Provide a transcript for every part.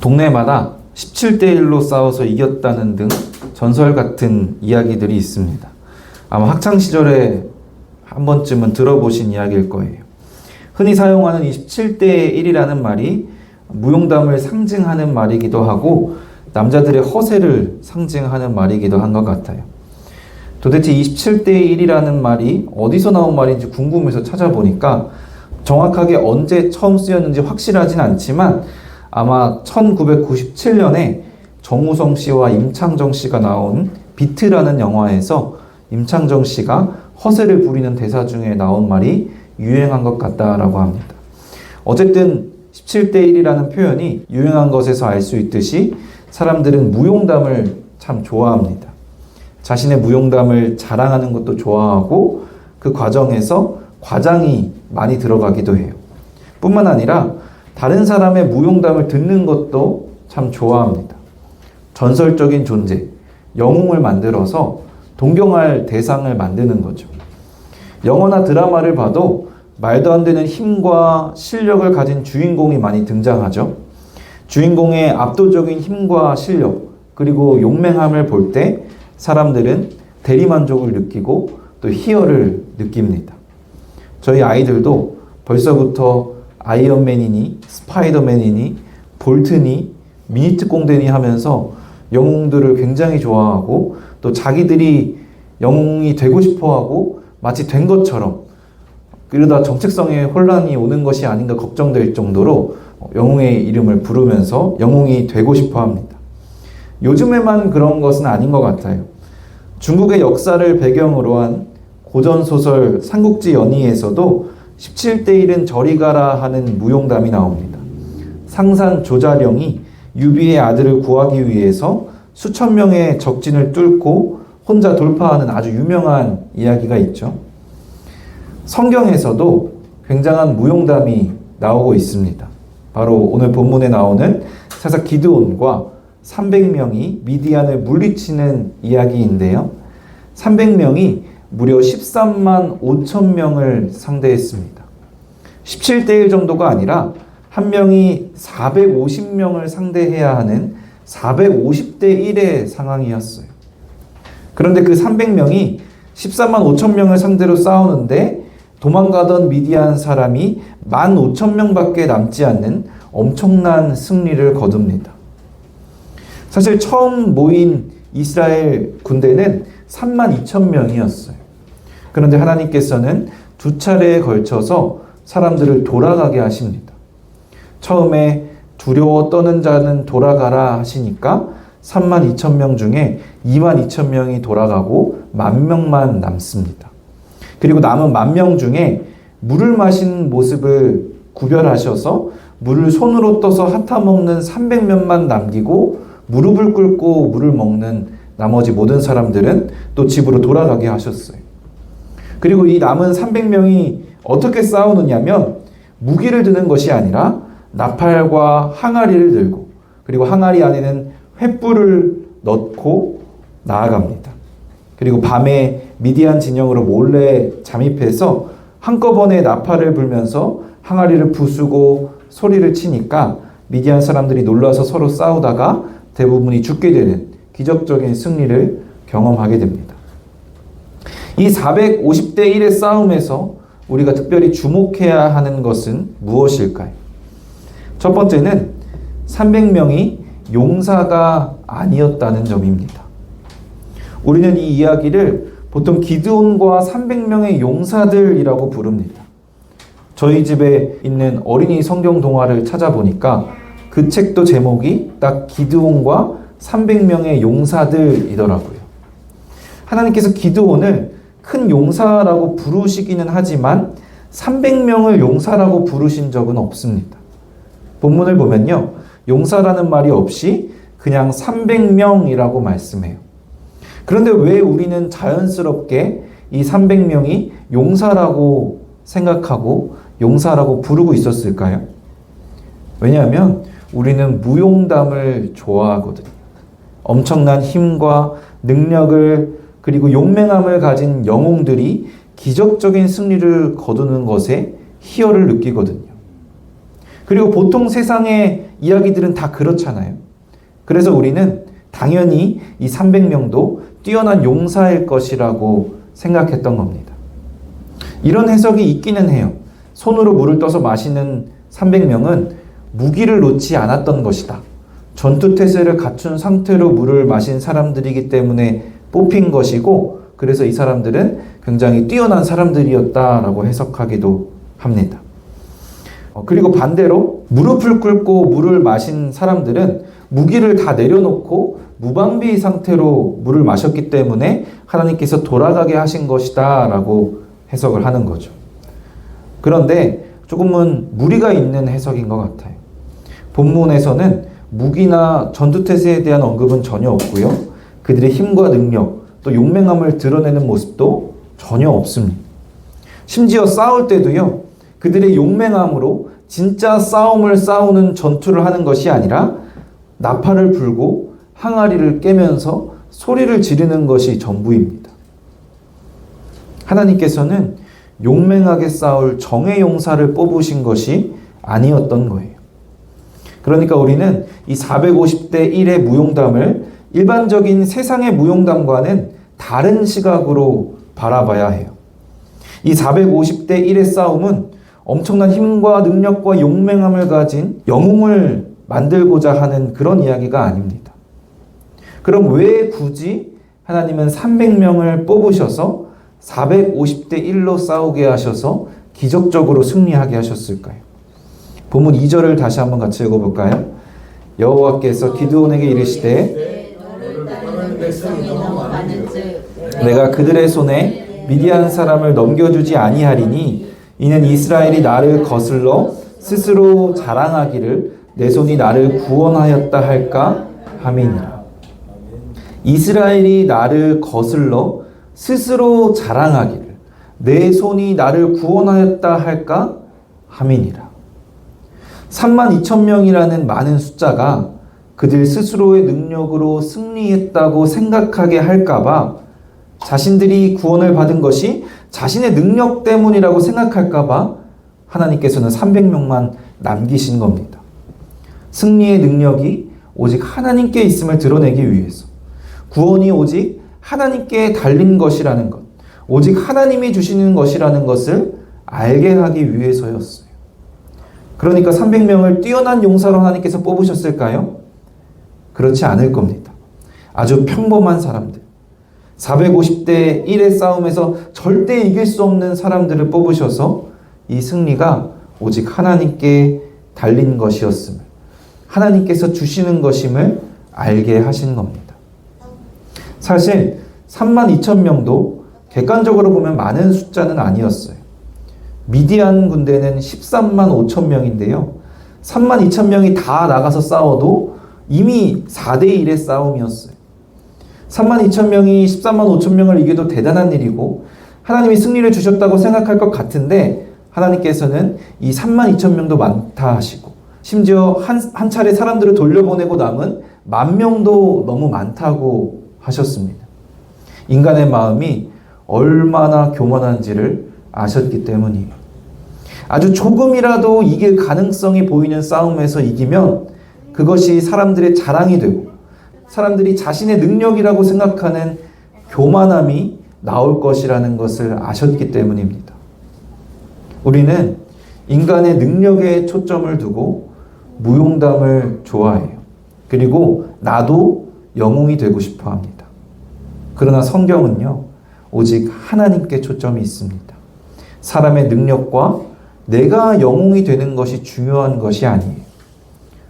동네마다 17대 1로 싸워서 이겼다는 등 전설 같은 이야기들이 있습니다. 아마 학창시절에 한 번쯤은 들어보신 이야기일 거예요. 흔히 사용하는 이 17대 1이라는 말이 무용담을 상징하는 말이기도 하고 남자들의 허세를 상징하는 말이기도 한 것 같아요. 도대체 27대 1이라는 말이 어디서 나온 말인지 궁금해서 찾아보니까 정확하게 언제 처음 쓰였는지 확실하진 않지만 아마 1997년에 정우성 씨와 임창정 씨가 나온 비트라는 영화에서 임창정 씨가 허세를 부리는 대사 중에 나온 말이 유행한 것 같다라고 합니다. 어쨌든 17대 1이라는 표현이 유행한 것에서 알 수 있듯이 사람들은 무용담을 참 좋아합니다. 자신의 무용담을 자랑하는 것도 좋아하고 그 과정에서 과장이 많이 들어가기도 해요. 뿐만 아니라 다른 사람의 무용담을 듣는 것도 참 좋아합니다. 전설적인 존재, 영웅을 만들어서 동경할 대상을 만드는 거죠. 영화나 드라마를 봐도 말도 안 되는 힘과 실력을 가진 주인공이 많이 등장하죠. 주인공의 압도적인 힘과 실력, 그리고 용맹함을 볼 때 사람들은 대리만족을 느끼고 또 희열을 느낍니다. 저희 아이들도 벌써부터 아이언맨이니 스파이더맨이니 볼트니 미니특공대니 하면서 영웅들을 굉장히 좋아하고 또 자기들이 영웅이 되고 싶어하고 마치 된 것처럼 그러다 정체성에 혼란이 오는 것이 아닌가 걱정될 정도로 영웅의 이름을 부르면서 영웅이 되고 싶어 합니다. 요즘에만 그런 것은 아닌 것 같아요. 중국의 역사를 배경으로 한 고전소설 삼국지 연의에서도 17대 1은 저리 가라 하는 무용담이 나옵니다. 상산 조자룡이 유비의 아들을 구하기 위해서 수천 명의 적진을 뚫고 혼자 돌파하는 아주 유명한 이야기가 있죠. 성경에서도 굉장한 무용담이 나오고 있습니다. 바로 오늘 본문에 나오는 사사 기드온과 300명이 미디안을 물리치는 이야기인데요. 300명이 무려 13만 5천 명을 상대했습니다. 17대 1 정도가 아니라 한 명이 450명을 상대해야 하는 450대 1의 상황이었어요. 그런데 그 300명이 14만 5천 명을 상대로 싸우는데 도망가던 미디안 사람이 15,000명밖에 남지 않는 엄청난 승리를 거둡니다. 사실 처음 모인 이스라엘 군대는 32,000명이었어요. 그런데 하나님께서는 두 차례에 걸쳐서 사람들을 돌아가게 하십니다. 처음에 두려워 떠는 자는 돌아가라 하시니까 32,000명 중에 22,000명이 돌아가고 10,000명만 남습니다. 그리고 남은 10,000명 중에 물을 마신 모습을 구별하셔서 물을 손으로 떠서 핥아먹는 300명만 남기고 무릎을 꿇고 물을 먹는 나머지 모든 사람들은 또 집으로 돌아가게 하셨어요. 그리고 이 남은 300명이 어떻게 싸우느냐면 무기를 드는 것이 아니라 나팔과 항아리를 들고 그리고 항아리 안에는 횃불을 넣고 나아갑니다. 그리고 밤에 미디안 진영으로 몰래 잠입해서 한꺼번에 나팔을 불면서 항아리를 부수고 소리를 치니까 미디안 사람들이 놀라서 서로 싸우다가 대부분이 죽게 되는 기적적인 승리를 경험하게 됩니다. 이 450대 1의 싸움에서 우리가 특별히 주목해야 하는 것은 무엇일까요? 첫 번째는 300명이 용사가 아니었다는 점입니다. 우리는 이 이야기를 보통 기드온과 300명의 용사들이라고 부릅니다. 저희 집에 있는 어린이 성경 동화를 찾아보니까 그 책도 제목이 딱 기드온과 300명의 용사들이더라고요. 하나님께서 기드온을 큰 용사라고 부르시기는 하지만 300명을 용사라고 부르신 적은 없습니다. 본문을 보면요. 용사라는 말이 없이 그냥 300명이라고 말씀해요. 그런데 왜 우리는 자연스럽게 이 300명이 용사라고 생각하고 용사라고 부르고 있었을까요? 왜냐하면 우리는 무용담을 좋아하거든요. 엄청난 힘과 능력을 그리고 용맹함을 가진 영웅들이 기적적인 승리를 거두는 것에 희열을 느끼거든요. 그리고 보통 세상에 이야기들은 다 그렇잖아요. 그래서 우리는 당연히 이 300명도 뛰어난 용사일 것이라고 생각했던 겁니다. 이런 해석이 있기는 해요. 손으로 물을 떠서 마시는 300명은 무기를 놓지 않았던 것이다. 전투태세를 갖춘 상태로 물을 마신 사람들이기 때문에 뽑힌 것이고, 그래서 이 사람들은 굉장히 뛰어난 사람들이었다라고 해석하기도 합니다. 그리고 반대로 무릎을 꿇고 물을 마신 사람들은 무기를 다 내려놓고 무방비 상태로 물을 마셨기 때문에 하나님께서 돌아가게 하신 것이다 라고 해석을 하는 거죠. 그런데 조금은 무리가 있는 해석인 것 같아요. 본문에서는 무기나 전투태세에 대한 언급은 전혀 없고요. 그들의 힘과 능력, 또 용맹함을 드러내는 모습도 전혀 없습니다. 심지어 싸울 때도요, 그들의 용맹함으로 진짜 싸움을 싸우는 전투를 하는 것이 아니라 나팔을 불고 항아리를 깨면서 소리를 지르는 것이 전부입니다. 하나님께서는 용맹하게 싸울 정의 용사를 뽑으신 것이 아니었던 거예요. 그러니까 우리는 이 450대 1의 무용담을 일반적인 세상의 무용담과는 다른 시각으로 바라봐야 해요. 이 450대 1의 싸움은 엄청난 힘과 능력과 용맹함을 가진 영웅을 만들고자 하는 그런 이야기가 아닙니다. 그럼 왜 굳이 하나님은 300명을 뽑으셔서 450대 1로 싸우게 하셔서 기적적으로 승리하게 하셨을까요? 본문 2절을 다시 한번 같이 읽어볼까요? 여호와께서 기드온에게 이르시되 내가 그들의 손에 미디안 사람을 넘겨주지 아니하리니 이는 이스라엘이 나를 거슬러 스스로 자랑하기를 내 손이 나를 구원하였다 할까 함이니라. 이스라엘이 나를 거슬러 스스로 자랑하기를 내 손이 나를 구원하였다 할까 함이니라. 32,000명이라는 많은 숫자가 그들 스스로의 능력으로 승리했다고 생각하게 할까봐, 자신들이 구원을 받은 것이 자신의 능력 때문이라고 생각할까봐 하나님께서는 300명만 남기신 겁니다. 승리의 능력이 오직 하나님께 있음을 드러내기 위해서, 구원이 오직 하나님께 달린 것이라는 것, 오직 하나님이 주시는 것이라는 것을 알게 하기 위해서였어요. 그러니까 300명을 뛰어난 용사로 하나님께서 뽑으셨을까요? 그렇지 않을 겁니다. 아주 평범한 사람들, 450대 1의 싸움에서 절대 이길 수 없는 사람들을 뽑으셔서 이 승리가 오직 하나님께 달린 것이었음을, 하나님께서 주시는 것임을 알게 하신 겁니다. 사실 32,000명도 객관적으로 보면 많은 숫자는 아니었어요. 미디안 군대는 13만 5천 명인데요. 32,000명이 다 나가서 싸워도 이미 4대 1의 싸움이었어요. 32,000명이 13만 5천 명을 이겨도 대단한 일이고 하나님이 승리를 주셨다고 생각할 것 같은데, 하나님께서는 이 32,000명도 많다 하시고 심지어 한 차례 사람들을 돌려보내고 남은 10,000명도 너무 많다고 하셨습니다. 인간의 마음이 얼마나 교만한지를 아셨기 때문이에요. 아주 조금이라도 이길 가능성이 보이는 싸움에서 이기면 그것이 사람들의 자랑이 되고 사람들이 자신의 능력이라고 생각하는 교만함이 나올 것이라는 것을 아셨기 때문입니다. 우리는 인간의 능력에 초점을 두고 무용담을 좋아해요. 그리고 나도 영웅이 되고 싶어 합니다. 그러나 성경은요, 오직 하나님께 초점이 있습니다. 사람의 능력과 내가 영웅이 되는 것이 중요한 것이 아니에요.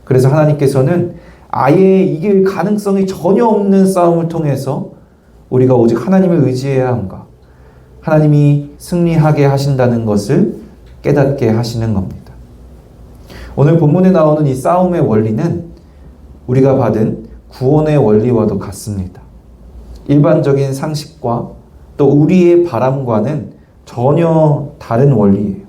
그래서 하나님께서는 아예 이길 가능성이 전혀 없는 싸움을 통해서 우리가 오직 하나님을 의지해야 함과 하나님이 승리하게 하신다는 것을 깨닫게 하시는 겁니다. 오늘 본문에 나오는 이 싸움의 원리는 우리가 받은 구원의 원리와도 같습니다. 일반적인 상식과 또 우리의 바람과는 전혀 다른 원리예요.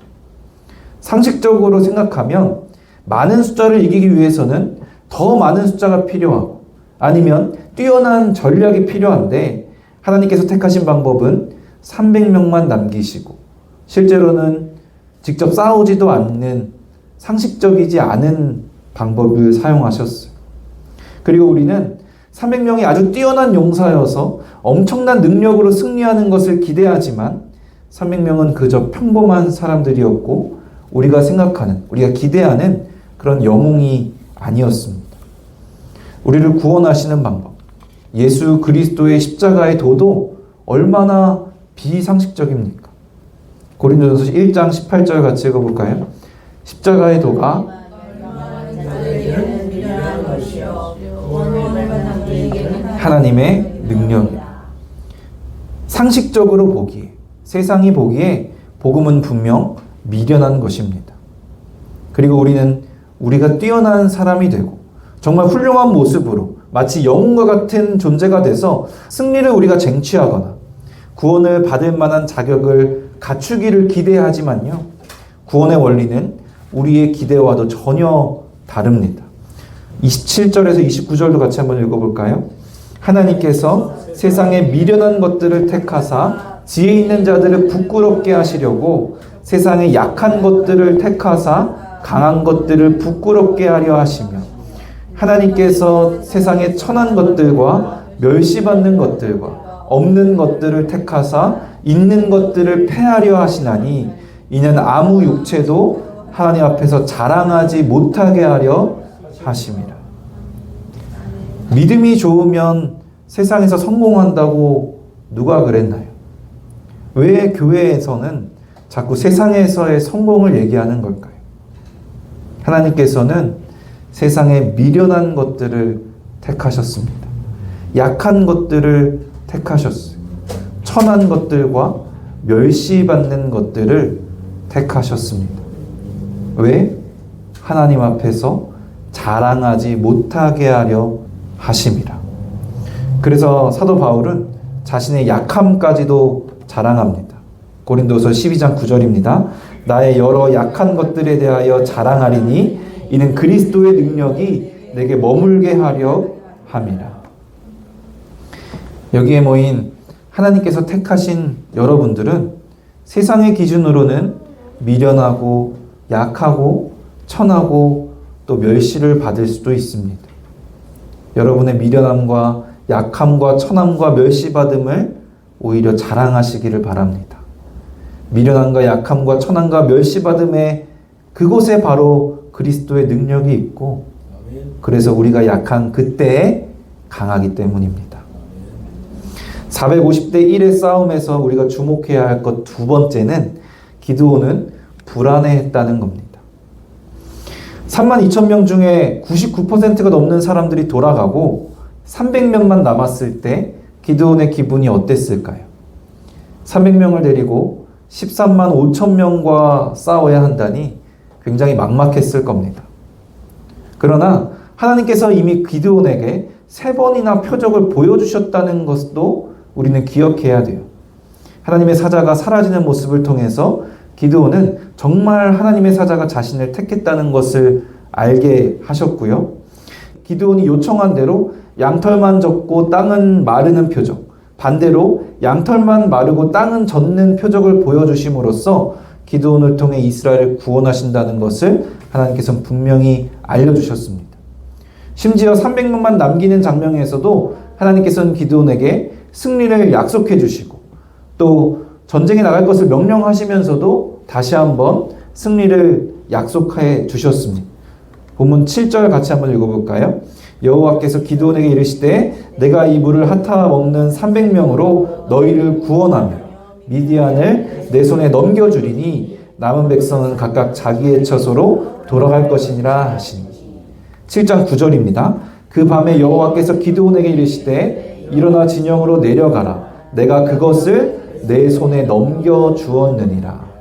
상식적으로 생각하면 많은 숫자를 이기기 위해서는 더 많은 숫자가 필요하고 아니면 뛰어난 전략이 필요한데, 하나님께서 택하신 방법은 300명만 남기시고 실제로는 직접 싸우지도 않는 상식적이지 않은 방법을 사용하셨어요. 그리고 우리는 300명이 아주 뛰어난 용사여서 엄청난 능력으로 승리하는 것을 기대하지만 300명은 그저 평범한 사람들이었고 우리가 생각하는, 우리가 기대하는 그런 영웅이 아니었습니다. 우리를 구원하시는 방법, 예수 그리스도의 십자가의 도도 얼마나 비상식적입니까? 고린도전서 1장 18절 같이 읽어볼까요? 십자가의 도가 하나님의 능력이다. 상식적으로 보기에, 세상이 보기에 복음은 분명 미련한 것입니다. 그리고 우리는 우리가 뛰어난 사람이 되고 정말 훌륭한 모습으로 마치 영웅과 같은 존재가 돼서 승리를 우리가 쟁취하거나 구원을 받을 만한 자격을 갖추기를 기대하지만요, 구원의 원리는 우리의 기대와도 전혀 다릅니다. 27절에서 29절도 같이 한번 읽어볼까요? 하나님께서 세상의 미련한 것들을 택하사 지혜 있는 자들을 부끄럽게 하시려고 세상의 약한 것들을 택하사 강한 것들을 부끄럽게 하려 하시며 하나님께서 세상의 천한 것들과 멸시받는 것들과 없는 것들을 택하사 있는 것들을 패하려 하시나니 이는 아무 육체도 하나님 앞에서 자랑하지 못하게 하려 하심이라. 믿음이 좋으면 세상에서 성공한다고 누가 그랬나요? 왜 교회에서는 자꾸 세상에서의 성공을 얘기하는 걸까요? 하나님께서는 세상의 미련한 것들을 택하셨습니다. 약한 것들을 택하셨어요. 천한 것들과 멸시받는 것들을 택하셨습니다. 왜? 하나님 앞에서 자랑하지 못하게 하려 하심이라. 그래서 사도 바울은 자신의 약함까지도 자랑합니다. 고린도서 12장 9절입니다. 나의 여러 약한 것들에 대하여 자랑하리니 이는 그리스도의 능력이 내게 머물게 하려 함이라. 여기에 모인 하나님께서 택하신 여러분들은 세상의 기준으로는 미련하고 약하고 천하고 또 멸시를 받을 수도 있습니다. 여러분의 미련함과 약함과 천함과 멸시받음을 오히려 자랑하시기를 바랍니다. 미련함과 약함과 천함과 멸시받음의 그곳에 바로 그리스도의 능력이 있고 그래서 우리가 약한 그때에 강하기 때문입니다. 450대 1의 싸움에서 우리가 주목해야 할 것 두 번째는 기드온은 불안해했다는 겁니다. 32,000명 중에 99%가 넘는 사람들이 돌아가고 300명만 남았을 때 기드온의 기분이 어땠을까요? 300명을 데리고 13만 5천 명과 싸워야 한다니 굉장히 막막했을 겁니다. 그러나 하나님께서 이미 기드온에게 3번이나 표적을 보여주셨다는 것도 우리는 기억해야 돼요. 하나님의 사자가 사라지는 모습을 통해서 기드온은 정말 하나님의 사자가 자신을 택했다는 것을 알게 하셨고요. 기드온이 요청한 대로 양털만 젖고 땅은 마르는 표적, 반대로 양털만 마르고 땅은 젖는 표적을 보여주심으로써 기드온을 통해 이스라엘을 구원하신다는 것을 하나님께서는 분명히 알려주셨습니다. 심지어 300명만 남기는 장면에서도 하나님께서는 기드온에게 승리를 약속해 주시고 또 전쟁에 나갈 것을 명령하시면서도 다시 한번 승리를 약속해 주셨습니다. 본문 7절 같이 한번 읽어볼까요? 여호와께서 기드온에게 이르시되 내가 이 물을 핥아 먹는 300명으로 너희를 구원하며 미디안을 내 손에 넘겨주리니 남은 백성은 각각 자기의 처소로 돌아갈 것이니라 하시니. 7장 9절입니다. 그 밤에 여호와께서 기드온에게 이르시되 일어나 진영으로 내려가라. 내가 그것을 내 손에 넘겨주었느니라.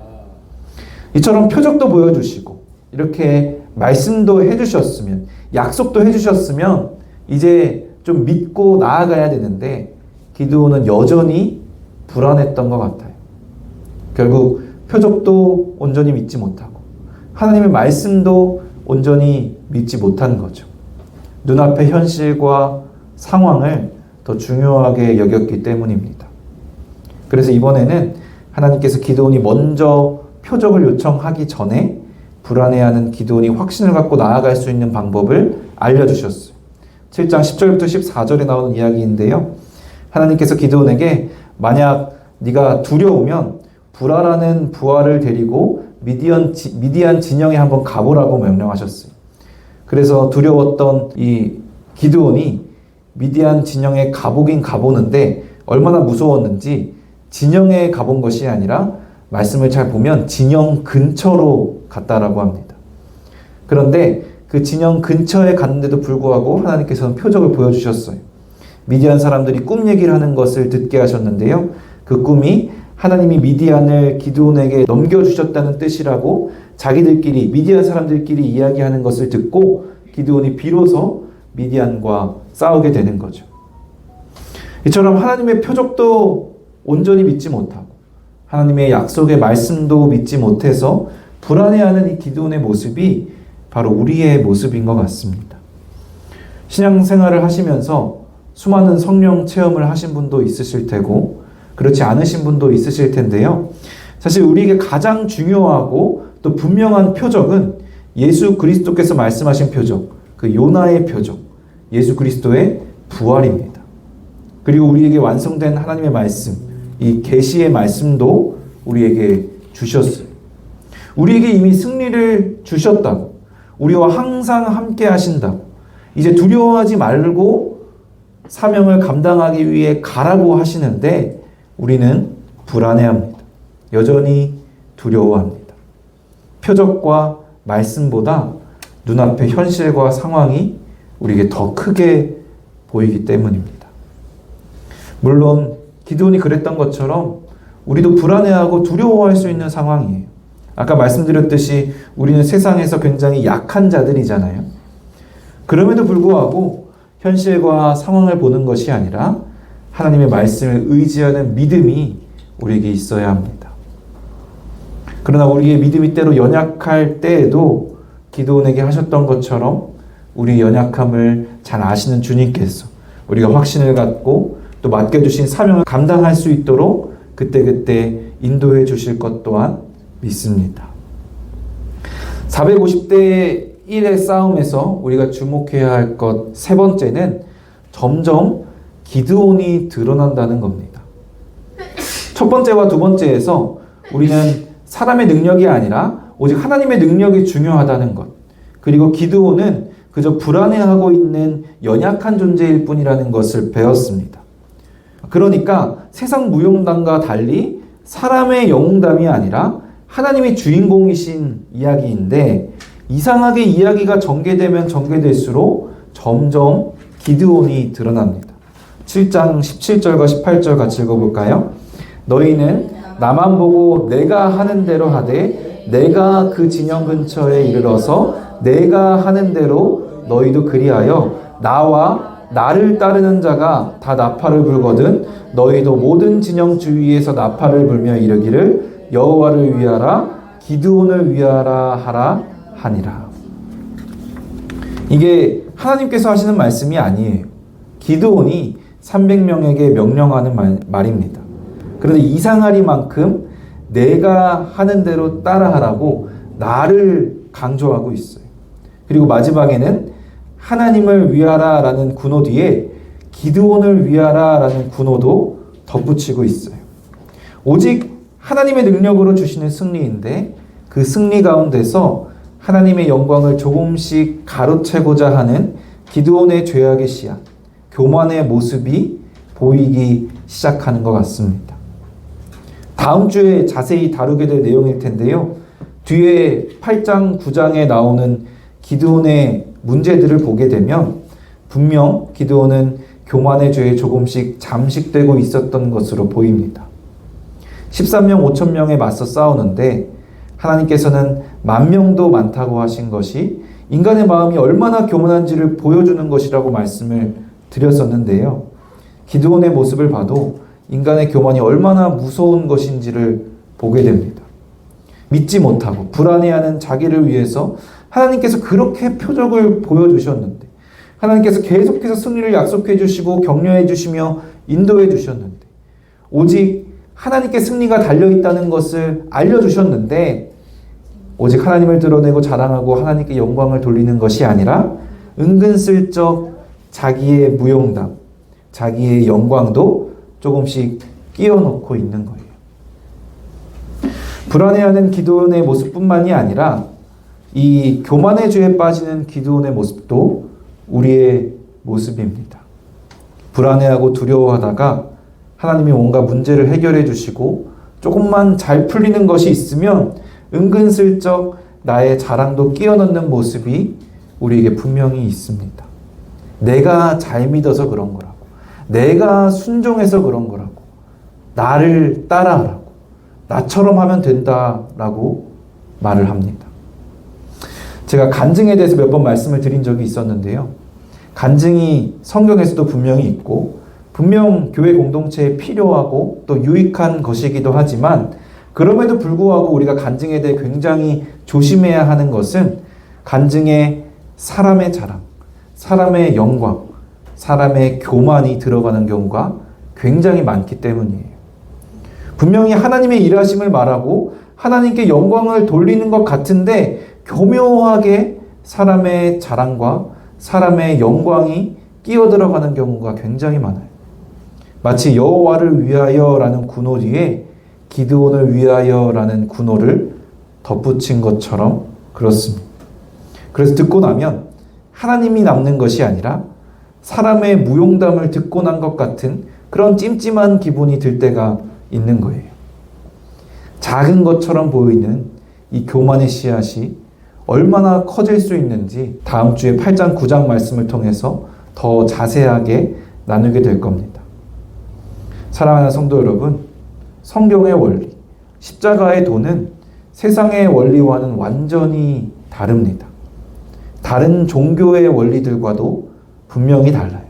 이처럼 표적도 보여주시고 이렇게 말씀도 해주셨으면, 약속도 해주셨으면 이제 좀 믿고 나아가야 되는데 기드온은 여전히 불안했던 것 같아요. 결국 표적도 온전히 믿지 못하고 하나님의 말씀도 온전히 믿지 못한 거죠. 눈앞의 현실과 상황을 더 중요하게 여겼기 때문입니다. 그래서 이번에는 하나님께서 기드온이 먼저 표적을 요청하기 전에 불안해하는 기드온이 확신을 갖고 나아갈 수 있는 방법을 알려주셨어요. 7장 10절부터 14절에 나오는 이야기인데요. 하나님께서 기드온에게 만약 네가 두려우면 불화라는 부하를 데리고 미디안 진영에 한번 가보라고 명령하셨어요. 그래서 두려웠던 이 기드온이 미디안 진영에 가보긴 가보는데 얼마나 무서웠는지 진영에 가본 것이 아니라 말씀을 잘 보면 진영 근처로 갔다라고 합니다. 그런데 그 진영 근처에 갔는데도 불구하고 하나님께서는 표적을 보여주셨어요. 미디안 사람들이 꿈 얘기를 하는 것을 듣게 하셨는데요. 그 꿈이 하나님이 미디안을 기드온에게 넘겨주셨다는 뜻이라고 자기들끼리 미디안 사람들끼리 이야기하는 것을 듣고 기드온이 비로소 미디안과 싸우게 되는 거죠. 이처럼 하나님의 표적도 온전히 믿지 못하고 하나님의 약속의 말씀도 믿지 못해서 불안해하는 이 기드온의 모습이 바로 우리의 모습인 것 같습니다. 신앙생활을 하시면서 수많은 성령 체험을 하신 분도 있으실 테고 그렇지 않으신 분도 있으실 텐데요. 사실 우리에게 가장 중요하고 또 분명한 표적은 예수 그리스도께서 말씀하신 표적, 그 요나의 표적, 예수 그리스도의 부활입니다. 그리고 우리에게 완성된 하나님의 말씀, 이 계시의 말씀도 우리에게 주셨어요. 우리에게 이미 승리를 주셨다고, 우리와 항상 함께 하신다고, 이제 두려워하지 말고 사명을 감당하기 위해 가라고 하시는데 우리는 불안해합니다. 여전히 두려워합니다. 표적과 말씀보다 눈앞의 현실과 상황이 우리에게 더 크게 보이기 때문입니다. 물론 기드온이 그랬던 것처럼 우리도 불안해하고 두려워할 수 있는 상황이에요. 아까 말씀드렸듯이 우리는 세상에서 굉장히 약한 자들이잖아요. 그럼에도 불구하고 현실과 상황을 보는 것이 아니라 하나님의 말씀을 의지하는 믿음이 우리에게 있어야 합니다. 그러나 우리의 믿음이 때로 연약할 때에도 기드온에게 하셨던 것처럼 우리 연약함을 잘 아시는 주님께서 우리가 확신을 갖고 또 맡겨주신 사명을 감당할 수 있도록 그때그때 인도해 주실 것 또한 믿습니다. 450대 1의 싸움에서 우리가 주목해야 할 것 세 번째는 점점 기드온이 드러난다는 겁니다. 첫 번째와 두 번째에서 우리는 사람의 능력이 아니라 오직 하나님의 능력이 중요하다는 것, 그리고 기드온은 그저 불안해하고 있는 연약한 존재일 뿐이라는 것을 배웠습니다. 그러니까 세상 무용담과 달리 사람의 영웅담이 아니라 하나님이 주인공이신 이야기인데 이상하게 이야기가 전개되면 전개될수록 점점 기드온이 드러납니다. 7장 17절과 18절 같이 읽어볼까요? 너희는 나만 보고 내가 하는 대로 하되 내가 그 진영 근처에 이르러서 내가 하는 대로 너희도 그리하여 나와 나를 따르는 자가 다 나팔을 불거든 너희도 모든 진영 주위에서 나팔을 불며 이르기를 여호와를 위하라 기드온을 위하라 하라 하니라. 이게 하나님께서 하시는 말씀이 아니에요. 기드온이 300명에게 명령하는 말입니다. 그런데 이상하리만큼 내가 하는 대로 따라하라고 나를 강조하고 있어요. 그리고 마지막에는 하나님을 위하라 라는 군호 뒤에 기드온을 위하라 라는 군호도 덧붙이고 있어요. 오직 하나님의 능력으로 주시는 승리인데 그 승리 가운데서 하나님의 영광을 조금씩 가로채고자 하는 기드온의 죄악의 씨앗, 교만의 모습이 보이기 시작하는 것 같습니다. 다음 주에 자세히 다루게 될 내용일 텐데요. 뒤에 8장, 9장에 나오는 기드온의 문제들을 보게 되면 분명 기드온은 교만의 죄에 조금씩 잠식되고 있었던 것으로 보입니다. 13명 5천명에 맞서 싸우는데 하나님께서는 10,000명도 많다고 하신 것이 인간의 마음이 얼마나 교만한지를 보여주는 것이라고 말씀을 드렸었는데요. 기드온의 모습을 봐도 인간의 교만이 얼마나 무서운 것인지를 보게 됩니다. 믿지 못하고 불안해하는 자기를 위해서 하나님께서 그렇게 표적을 보여주셨는데 하나님께서 계속해서 승리를 약속해 주시고 격려해 주시며 인도해 주셨는데 오직 하나님께 승리가 달려있다는 것을 알려주셨는데 오직 하나님을 드러내고 자랑하고 하나님께 영광을 돌리는 것이 아니라 은근슬쩍 자기의 무용담, 자기의 영광도 조금씩 끼워넣고 있는 거예요. 불안해하는 기드온의 모습뿐만이 아니라 이 교만의 죄에 빠지는 기드온의 모습도 우리의 모습입니다. 불안해하고 두려워하다가 하나님이 뭔가 문제를 해결해 주시고 조금만 잘 풀리는 것이 있으면 은근슬쩍 나의 자랑도 끼워 넣는 모습이 우리에게 분명히 있습니다. 내가 잘 믿어서 그런 거라고, 내가 순종해서 그런 거라고, 나를 따라하라고, 나처럼 하면 된다라고 말을 합니다. 제가 간증에 대해서 몇 번 말씀을 드린 적이 있었는데요. 간증이 성경에서도 분명히 있고 분명 교회 공동체에 필요하고 또 유익한 것이기도 하지만 그럼에도 불구하고 우리가 간증에 대해 굉장히 조심해야 하는 것은 간증에 사람의 자랑, 사람의 영광, 사람의 교만이 들어가는 경우가 굉장히 많기 때문이에요. 분명히 하나님의 일하심을 말하고 하나님께 영광을 돌리는 것 같은데 교묘하게 사람의 자랑과 사람의 영광이 끼어 들어가는 경우가 굉장히 많아요. 마치 여호와를 위하여라는 군호 뒤에 기드온을 위하여라는 군호를 덧붙인 것처럼 그렇습니다. 그래서 듣고 나면 하나님이 남는 것이 아니라 사람의 무용담을 듣고 난 것 같은 그런 찜찜한 기분이 들 때가 있는 거예요. 작은 것처럼 보이는 이 교만의 씨앗이 얼마나 커질 수 있는지 다음 주에 8장, 9장 말씀을 통해서 더 자세하게 나누게 될 겁니다. 사랑하는 성도 여러분, 성경의 원리, 십자가의 도는 세상의 원리와는 완전히 다릅니다. 다른 종교의 원리들과도 분명히 달라요.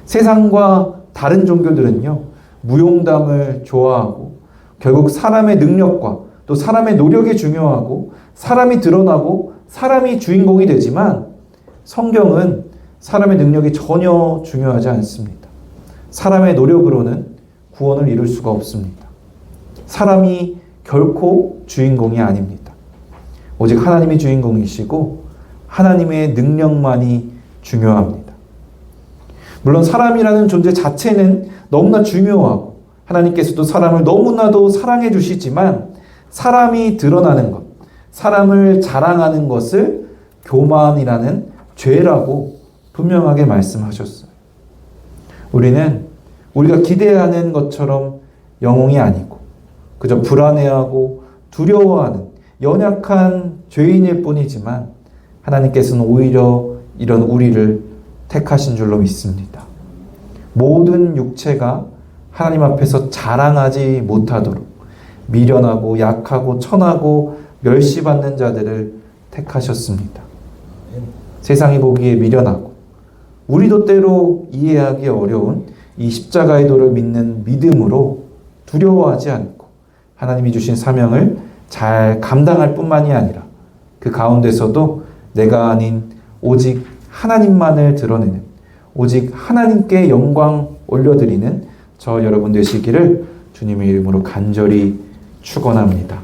세상과 다른 종교들은요, 무용담을 좋아하고 결국 사람의 능력과 또 사람의 노력이 중요하고 사람이 드러나고 사람이 주인공이 되지만 성경은 사람의 능력이 전혀 중요하지 않습니다. 사람의 노력으로는 구원을 이룰 수가 없습니다. 사람이 결코 주인공이 아닙니다. 오직 하나님이 주인공이시고 하나님의 능력만이 중요합니다. 물론 사람이라는 존재 자체는 너무나 중요하고 하나님께서도 사람을 너무나도 사랑해 주시지만 사람이 드러나는 것, 사람을 자랑하는 것을 교만이라는 죄라고 분명하게 말씀하셨어요. 우리는 우리가 기대하는 것처럼 영웅이 아니고 그저 불안해하고 두려워하는 연약한 죄인일 뿐이지만 하나님께서는 오히려 이런 우리를 택하신 줄로 믿습니다. 모든 육체가 하나님 앞에서 자랑하지 못하도록 미련하고 약하고 천하고 멸시받는 자들을 택하셨습니다. 세상이 보기에 미련하고 우리도 때로 이해하기 어려운 이 십자가의 도를 믿는 믿음으로 두려워하지 않고 하나님이 주신 사명을 잘 감당할 뿐만이 아니라 그 가운데서도 내가 아닌 오직 하나님만을 드러내는, 오직 하나님께 영광 올려드리는 저 여러분 되시기를 주님의 이름으로 간절히 축원합니다.